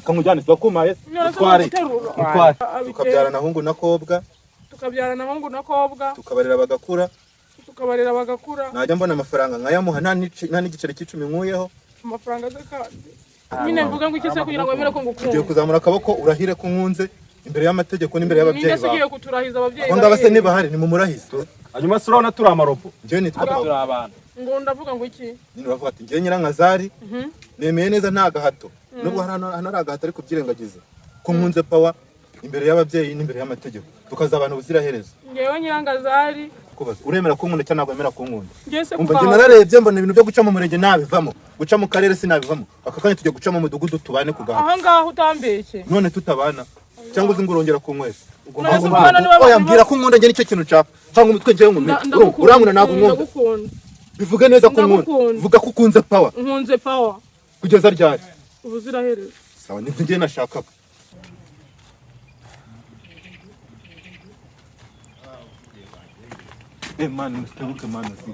kamujyane bakumaye tware tukabyarana hungu na kobwa tukabarira bagakura najya mbona amafaranga nkayamuha nta n'igiceri cy'icumi nkuyeho amafaranga nyine mvuga ngo ikise kugira ngo wemere ko ngukunda ugiye kuzamura akaboko urahire ko nkunze imbere y'amategeko n'imbere y'ababyeyi bawe ninde kuturahiza ababyeyi bawe ngaba se niba hari ni mu murahize hanyuma surona turi amaropo njye nitwa turi abantu ngo ndavuga ngo iki nyine uravuga ati njye Nyirankazari nemeye neza nta gahato nubwo hanari agahato ariko byirengagiza ko nkunze pawa imbere y'ababyeyi n'imbere y'amategeko tukazabana ubuziraherezo ngewe Nyirankazari uremera ko nkunda cyangwa nagwemera ko nkunda umva njye nararebye mbona ibintu byo guca mu murenge nabivamo guca mu karere sinabivamo aka kanya tujye guca mu mudugudu tubane kugaha aha ngaho utambeshye none tutabana cyangwa uzi ngo urongera kunywesha oya mbwira ko nkunda njye nicyo kintu nshaka cyangwa umutwe njyewe nkunda urankunda ntabwo nkunda bivuge neza ko nkunda vuga ko ukunze pawa nkunze pawa kugeza ryari ubuziraherezo sawa nibyo njye nashakaga man mustebuke man si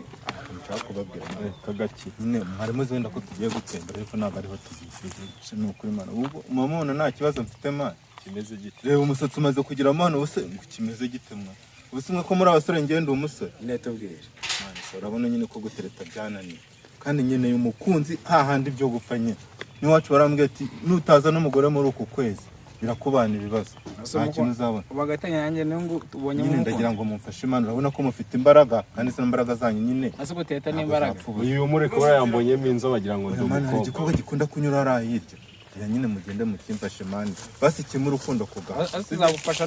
nshaka kubabwira kagaki nyine harimo zenda ko tugiye gutembera ariko ntabwo ariho tugiye ni ukuri man ubu mumubona nta kibazo mfite man kimeze gite reba umusatsi umaze kugira man ubuse kimeze gite man ubuse ko muri abasore ngende umusore nyine tubwire man urabona nyine ko gutereta byananiye kandi nyine umukunzi hahandi byo gupfa nyine niwacu barambwiye ati nutaza n'umugore muri uku kwezi birakubana ibibazo nta kintu uzabona ubagatanya yanjye ngo tubonye nyine ndagira ngo mumfashe Imana urabona ko mufite imbaraga kandi se imbaraga zanyu nyine ase guteta n'imbaraga uyu muri ko yambonyemo inzo bagira ngo ndumukobwa igikorwa gikunda kunyura ari ahirya ya nyine mugende mukimfashe mani basi kimwe urukundo kugaha azagufasha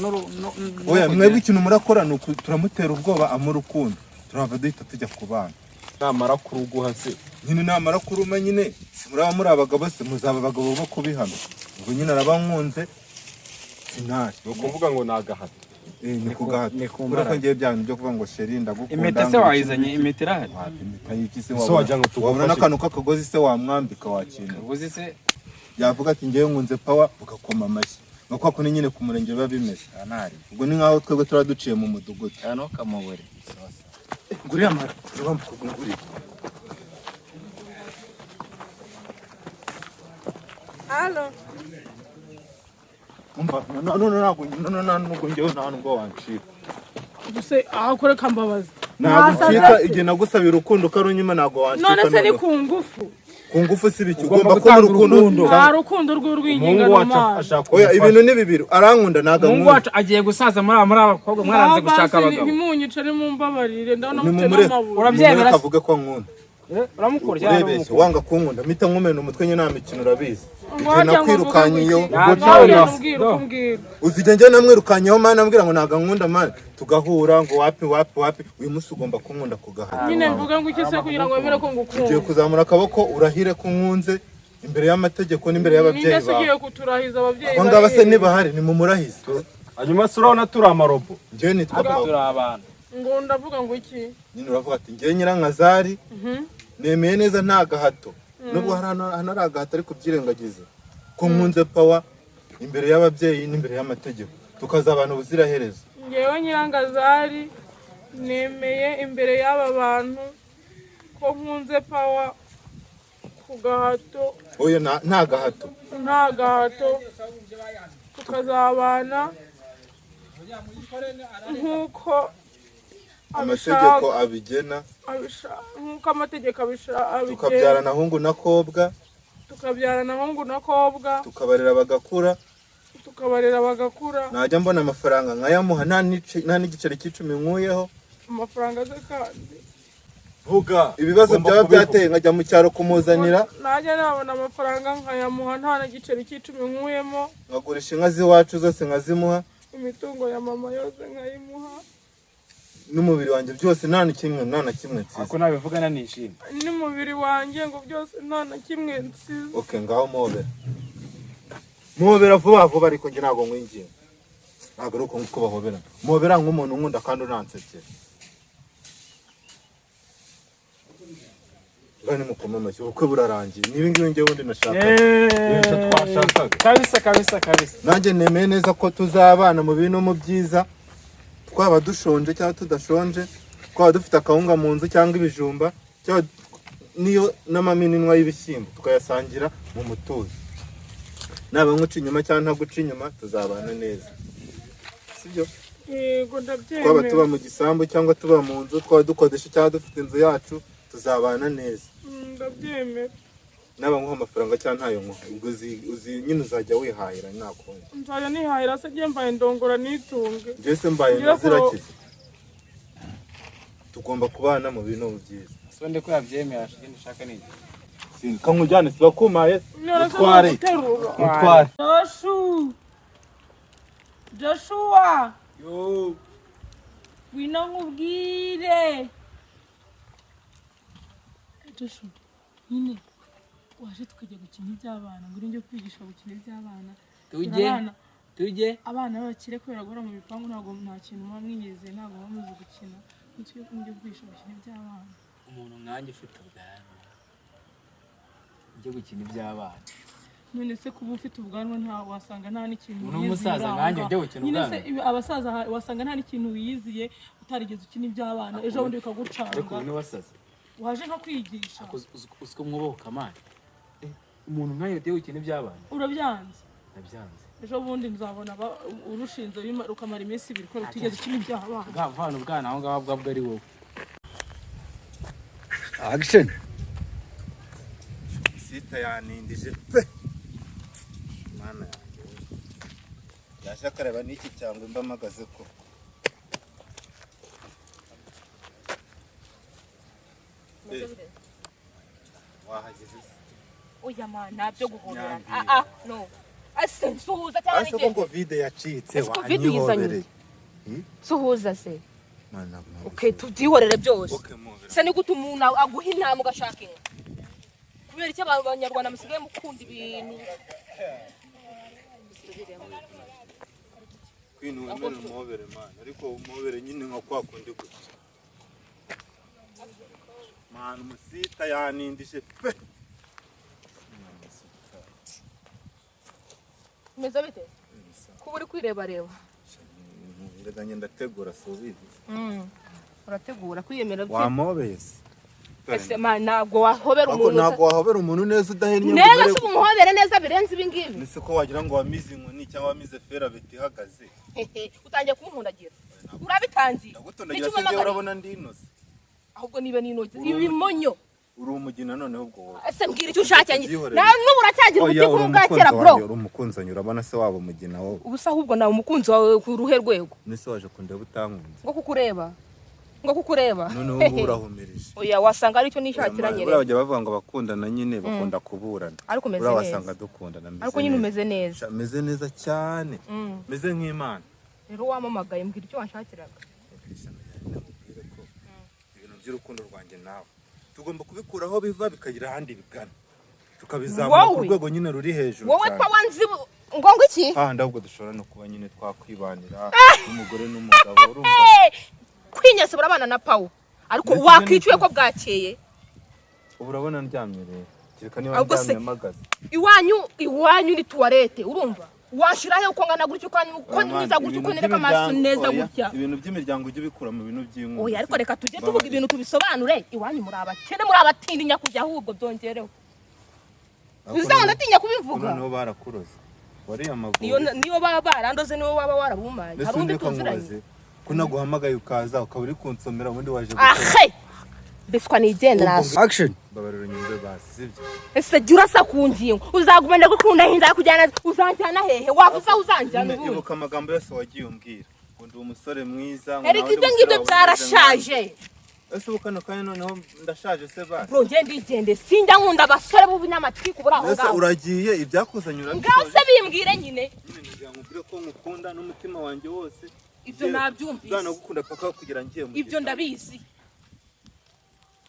oya mwebwe ikintu murakora ni turamutera ubwoba amurukundo turava duhita tujya kubana namara kuruguha se nyine namara kuruma nyine muraba muri abagabo se muzaba abagabo bo kubihana ubwo nyine arabankunze sinari ukuvuga ngo nagahato ni kugahato urako ngiye byanyu byo kuvuga ngo sheri ndagukunda impeta se wayizanye impeta irahari impeta y'ikisi wabona n'akantu k'akagozi se wamwambika wakintu ubuzi se yavuga ati ngewe nkunze pawa ugakoma amashyi nuko ko nyine ku murenge biba bimeze ubwo ni nkaho twebwe tura duciye mu mudugudu hano kamubure nguriya mara urabamba kugura halo umva ntabwo ngewe nta nubwo wancika guse aho kore kambabaza ntabwo ncika igihe nagusabira urukundo karunyuma ntabwo wancika none se ni ku ngufu si biki ugomba kuba urukundo nta rukundo rw'urw'ingingano oya ibintu ni bibiri arankunda ntago mungu wacu agiye gusaza muri abakobwa mwaranze gushaka abagabo ntimunyice nimumbabarire ndabona mufite n'amaburu urabyemera akavuga ko nkunda uramukurya urebeshe wanga kunkunda mpita nkumena umutwe nyine nta mikino urabizi igihe nakwirukanyiyeho uzijya njye namwirukanyeho mana ambwira ngo ntago nkunda mana tugahura ngo wapi uyu munsi ugomba kunkunda kugaha nyine mvuga ngo ikise kugira ngo wemere ko ngukunda ugiye kuzamura akaboko urahire ko nkunze imbere y'amategeko n'imbere y'ababyeyi bawe ninde ugiye kuturahiza ababyeyi bawe ngaba se niba hari ni mu murahize hanyuma surona turi amaropo njye nitwa turi abantu ngo ndavuga ngo iki nyine uravuga ati njye Nyirankazari nemeye neza nta gahato nubwo hanari agahato ariko byirengagiza ko nkunze pawa imbere y'ababyeyi n'imbere y'amategeko tukazabana ubuziraherezo ngewe Nyirankazari nemeye imbere y'aba bantu ko nkunze pawa ku gahato oya nta gahato tukazabana nk'uko amategeko abigena nk'uko amategeko abigena tukabyarana hungu na kobwa tukabarira bagakura najya mbona amafaranga nkayamuha nta n'igiceri cy'icumi nkuyeho amafaranga ze kandi vuga ibibazo byaba byateye nkajya mu cyaro kumuzanira najya nabona amafaranga nkayamuha nta n'igiceri cy'icumi nkuyemo nkagurisha inka z'iwacu zose nkazimuha imitungo ya mama yose nkayimuha n'umubiri wanjye byose nta na kimwe nsize ako nabivugana nishimye n'umubiri wanjye ngo byose nta na kimwe nsize okay ngaho muhobera vuba ariko njye ntabwo nkwingiye ntabwo ari uko bahoberana muhobera nk'umuntu nkunda kandi unansebye bane mukoma amashyi ubukwe burarangiye niba ngibi ngewe undi nashaka kabisa nanjye nemeye neza ko tuzabana mu bintu mu byiza twaba dushonje cyangwa tudashonje twaba dufite akawunga mu nzu cyangwa ibijumba niyo n'amaminwa y'ibishyimbo tukayasangira mu mutuzo naba nkuca inyuma cyangwa ntaguca inyuma tuzabana neza sibyo yego twaba ndabyemera tuba mu gisambu cyangwa tuba mu nzu twaba dukodesha cyangwa dufite inzu yacu tuzabana neza ndabyemera naba nkuha amafaranga cyangwa ntayo nkuha ubwo uzi nyine uzajya wihahira nakundi nzajya nihahira se njye mbaye ndongora nitunge mbese mbaye nazirakiza tugomba kubana mu bintu byiza sonde ko yabyemera shikindi shaka ni kankujyane siba kumaye utware utware Joshua yo wino nkubwire Joshua nyine waje tukajya gukina iby'abana ngo njye kwigisha gukina iby'abana tujye abana bakire kubera gora mu bipangu ntago nta kintu mwamwigeze ntago bamuzi gukina n'icyo njye kwigisha gukina iby'abana umuntu nkanjye ufite ubwanwa njye gukina iby'abana none se kuba ufite ubwanwa nta wasanga nta n'ikintu n'umusaza nkanjye njye gukina ubwanwa nyine se abasaza wasanga nta n'ikintu wiyiziye utarigeze ukina iby'abana ejo bundi bikagucanga ariko ni wasaze waje nko kwigisha uziko mwoboka amana umuntu nkanjye ugiye gukina iby'abana urabyanze nabyanze ejo bundi nzabona urushinze rukamara iminsi 2 ko rutigeze ukina iby'abana bwavana ubwana aho ngaho bwabwo ari wowe action sita yanindije pe mana yaje akareba n'iki cyangwa mbamagaze ko wahageze oya mana byo guhoberana no asensuhuza cyane ase ko covid yacitse Covid yizanye. suhuza se mana okay tubyihorere byose okay mubera se ni gute umuntu aguha intama ugashaka inka kubera icyo abanyarwanda musigaye mukunda ibintu kwinu wemera umubere mana ariko umubere nyine nka kwa kundi gutya mana umusita yanindije pe meze bite kuba uri kwireba reba ndaga ngenda tegura subizi urategura kwiyemera bye wamobeye ese mana ntabwo wahobera umuntu ntabwo wahobera umuntu neza udahennye neza se umuhobere neza birenze ibi ngibi nise ko wagira ngo wamize inkoni cyangwa wamize fera biti ihagaze utangiye kumuhundagira urabitangiye ndagutondagira se ngiye urabona ndinoze ahubwo niba ninoze ibimonyo uri umugina noneho ubwo wowe ese mbwira icyo ushakanye nawe n'ubu uracyagira ubuti ku bwakera bro uri umukunzanyi urabona se waba umugina wowe ubusa ahubwo nawe umukunzi wawe ku ruhe rwego nise waje kundeba utankunze ngo kukureba noneho ubu urahumirije oya wasanga ari cyo nishakiranye rero bajya bavuga ngo bakundana nyine bakunda kuburana ariko umeze neza neza wasanga dukundana ariko nyine umeze neza meze neza cyane meze nk'Imana rero wamamagaye mbwira icyo wanshakiraga ibintu by'urukundo rwanjye nawe tugomba kubikuraho biva bikagira ahandi bigana tukabizamura ku rwego nyine ruri hejuru wowe kwa wanzi ngo iki ndabwo dushobora no kuba nyine twakwibanira n'umugore n'umugabo urumva kwinyasa burabana na Paul ariko wakwicuye ko bwakeye ubu urabona ndyamye rero kireka niba ndyamye magaze iwanyu ni toilette urumva washirahe uko ngana gutyo ko niza gutyo ko nereka amaso neza gutya ibintu by'imiryango ujye bikura mu bintu by'inkungu oya ariko reka tujye tuvuga ibintu tubisobanure iwanyu muri abakene muri abatindinya kujya ahubwo byongereho bizabona atinya kubivuga noneho barakuroze wariya amavubi niyo baba barandoze niyo waba warabumaye hari undi tuziranye kunaguhamagaye ukaza ukaba uri kunsomera ubundi waje ahe biswa nigendera action babarira nyumve basi sibyo ese jura sa kungingo uzagumana gukunda hinda kujyana uzanjyana hehe wavuza uzanjyana ubu ibuka amagambo yose wagiye umbwira ngo ndi umusore mwiza eriko ibyo ngibyo byarashaje ese ubukana kandi noneho ndashaje se basi bro ndigende sinjya nkunda abasore b'ubinyamatwi kubura aho ngaho uragiye ibyakuzanye ngaho se bimbwire nyine nkubwire ko ngukunda n'umutima wanjye wose ibyo nabyumvise zanagukunda paka kugira ngiye mu ibyo ndabizi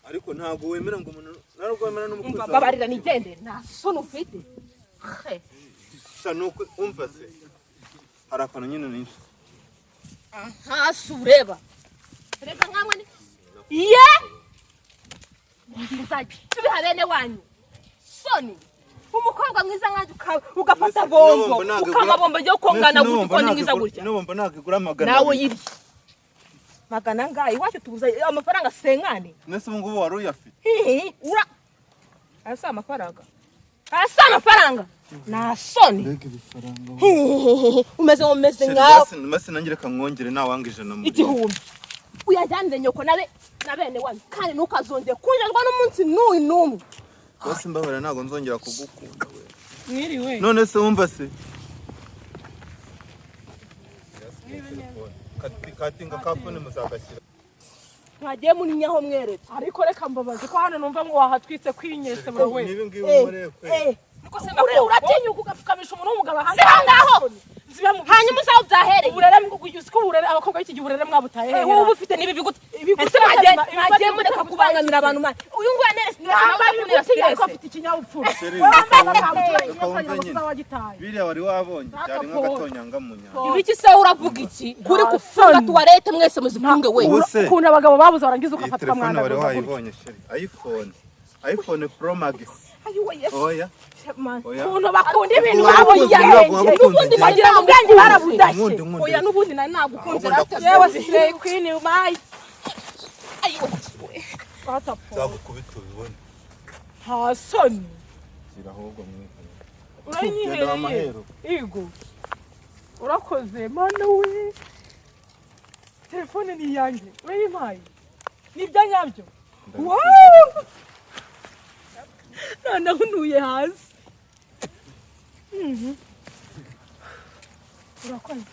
ariko ntago wemera ngo umuntu narwo wemera n'umukunzi wawe babarira nigendere nta soni ufite nuko umva se hari akantu nyine ninshi aha sureba reka nkamwe ni ye ngizaje tubiha bene wanyu soni umukobwa mwiza nkaje ugafata bombo ukamabombo ryo kongana gutyo ko ni mwiza gutya bombo nagigura magana nawe yiri magana ngayi wacu tubuza amafaranga senkane nese ubu ngubu wari uyafite ura asa amafaranga asa amafaranga nta soni mbega ibifaranga umeze nkawe mase nangire kamwongere nawanga ijana muri igihumbi uyajyanire nyoko na bene wanyu kandi ntukazongere kunjazwa n'umunsi n'umwe bose mbabara ntago nzongera kugukunda we mwiriwe none se wumva se katinga kafone muzagashyira mwagiye muri nyaho mweretse ariko reka mbabaze ko hano numva ngo wahatwitse kwinyese bro we nibi ngibi umureke niko se uratinyuka ugapfukamisha umuntu w'umugabo hanze ngaho hanyuma uzaho byahereye uburere uziko uburere abakobwa b'iki gihe uburere mwabutaye wowe ufite nibi bigute mwagiye mureka kubangamira abantu mani uyu nguyu anerese ariko afite ikinyabupfura biriya wari wabonye byarimo agatonyanga mu nyanja ibiki se uravuga iki kuri kufunga tuwarete mwese muzifunge we ukuntu abagabo babuze warangiza ugafatwa mwana wari wayibonye sheri iPhone Pro Max oya ukuntu bakunda ibintu babonye n'ubundi nagira ngo ubwanjye barabudashye oya n'ubundi nari nagukunze yewe slay queen my nzagukubita ubibone nta soni ahubwo uranyihereye igo urakoze mana we telefone ni iyanjye urayimpaye ni ibya nyabyo noneho unuye hasi urakoze